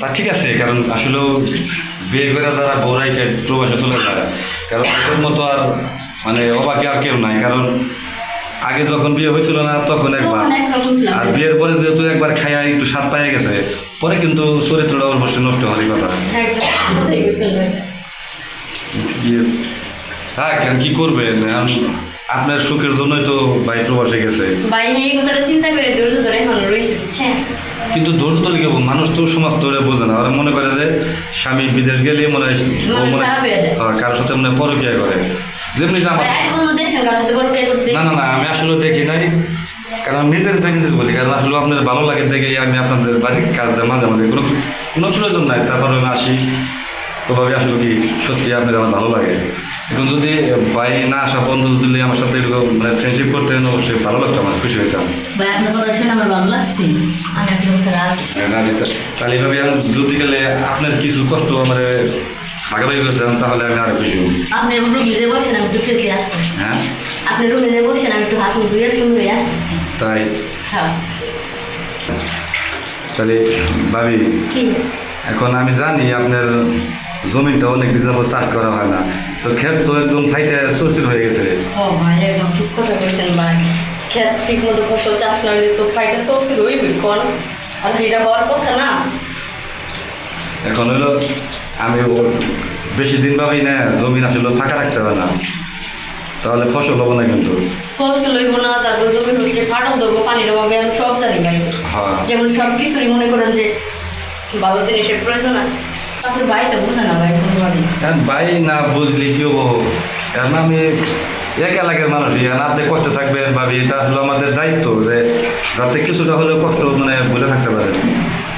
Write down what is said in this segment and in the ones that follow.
তা ঠিক আছে, কারণ আসলে বিয়ে করে যারা বউরাইকে প্রবাসে চলে যায়, কারণ ওদের মতো আর মানে অবাকে আর কেউ নাই। কারণ আগে যখন বিয়ে হয়েছিল না তখন একবার, আর বিয়ের পরে যেহেতু একবার খাইয়া একটু স্বাদ পাইয়া গেছে, পরে কিন্তু চরিত্রটা অবশ্যই নষ্ট হওয়ারই কথা। হ্যাঁ, কেন কি করবেন, আপনার সুখের জন্যই তো ভাই প্রবাসে গেছে। চিন্তা করে ধৈর্য ধরে এখন রয়েছে, বুঝছেন? কিন্তু ধৈর্য ধরে কেবল মানুষ তো সমাজ ধরে বোঝে না, ওরা মনে করে যে স্বামী বিদেশ গেলে মনে হয় কারোর সাথে মনে পরকিয়া করে, যেমনি যে আমার। না না না, আমি আসলে দেখি নাই, কারণ নিজের নিজের বলি, কারণ আসলে আপনার ভালো লাগে দেখে আমি আপনাদের বাড়ির কাজটা মাঝে মাঝে কোনো প্রয়োজন নাই, তারপরে আমি আসি। তো ভাবি আসলে কি সত্যি আপনার আমার ভালো লাগে। এখন যদি ভাই না আসা বন্ধু যদি আমার সাথে এরকম মানে ফ্রেন্ডশিপ করতেন, অবশ্যই ভালো লাগতো, আমার খুশি হইতাম। তাহলে এইভাবে আমি যদি গেলে আপনার কিছু কষ্ট আমার ভাগাভাগি করতাম, তাহলে আমি আরো খুশি হব। আপনি রুমে বসেন, আমি একটু খেলতে আসছি। হ্যাঁ, আপনি রুমে বসেন, আমি একটু হাসি ধুয়ে শুনে আসতেছি। তাই? হ্যাঁ। তাহলে ভাবি, এখন আমি জানি আপনার জমিটা অনেক দিন যাবো চাষ করা হয় না, তো ক্ষেত তো একদম ফাইটে চুরচুর হয়ে গেছে। ভাই একদম ঠিক কথা বলছেন ভাই, ক্ষেত ঠিক মতো ফসল চাষ না হলে তো ফাইটে চলছিল ওই বিকল, আর এটা হওয়ার কথা না। এখন হলো আমি বেশি দিন ভাবি না, জমি আসলে ফাঁকা রাখতে হবে না, তাহলে ফসল হবো না। কিন্তু ফসল হইব না, তারপর জমি হচ্ছে ফাটল দেবো, পানির অভাবে আমি সব জানি ভাই। যেমন সব কিছুরই মনে করেন যে ভালো জিনিসের প্রয়োজন আছে, তারপর বাড়িতে বোঝে না ভাই কোনোভাবে। ভাই না বুঝলি কি হবো, কারণ আমি এক এলাকার মানুষই, আর আপনি কষ্ট থাকবেন ভাবি, এটা আসলে আমাদের দায়িত্ব যে যাতে কিছুটা হলেও কষ্ট মানে ভুলে থাকতে পারেন।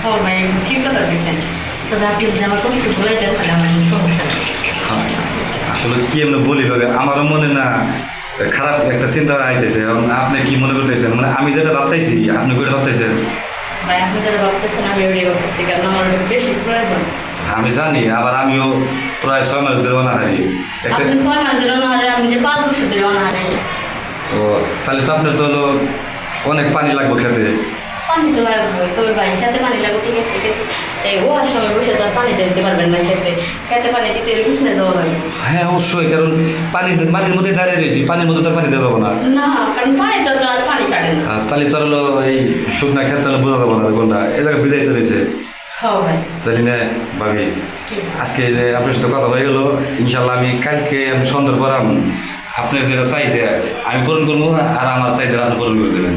ও ভাই ঠিক কথা বলছেন, তবে আপনি যদি আমার কষ্ট ভুলাই দেন তাহলে আমার সমস্যা নেই। আসলে কি এমনি বলি ভাবে, আমারও মনে না খারাপ একটা চিন্তা আইতেছে। এখন আপনি কি মনে করতেছেন, মানে আমি যেটা ভাবতেছি আপনি করে ভাবতেছেন? ভাই আপনি যারা ভাবতেছেন আমি ওইটাই ভাবতেছি, কারণ আমার বেশি প্রয়োজন। আমি জানি, আবার আমিও প্রায় 6 মাস ধরে অনাহারি। একটা 6 মাস ধরে অনাহারে, আমি যে 5 বছর ধরে অনাহারে। ও তাহলে তো আপনার তো হলো অনেক পানি লাগবে খেতে। পানি তো লাগবে, তবে ভাই খেতে পানি লাগবে ঠিক আছে, কিন্তু এই ওয়ার সময় বসে তো আর পানি দিতে পারবেন না, খেতে খেতে পানি দিতে হলে পিছনে দেওয়া লাগবে। হ্যাঁ অবশ্যই, কারণ পানির মধ্যে দাঁড়িয়ে রয়েছি, পানির মধ্যে তো পানি দেওয়া যাবো না। না, কারণ পানিতে তো আর পানি কাটে না। তাহলে তো হলো এই শুকনা খেতে হলে বোঝা যাবো না কোনটা এ জায়গায় বিজাই তো রয়েছে। হ্যাঁ ভাই। জানি না ভাবি, আজকে যে আপনার সাথে কথা হয়ে গেলো, ইনশাল্লাহ আমি কালকে আমি সন্ধ্যার পর আপনার যেটা চাহিদা আমি পূরণ করবো, আর আমার চাহিদা আপনি পূরণ করে দেবেন।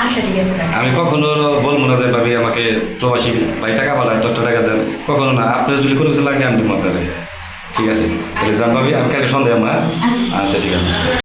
আচ্ছা ঠিক আছে। আমি কখনো বলবো না যে ভাবি আমাকে প্রবাসী ভাই টাকা পাঠায় 10টা টাকা দেন, কখনো না। আপনার যদি কোনো কিছু লাগে আমি দেবো আপনাকে। ঠিক আছে, তাহলে যান ভাবি, আমি কালকে সন্ধ্যায় আমার। আচ্ছা ঠিক আছে।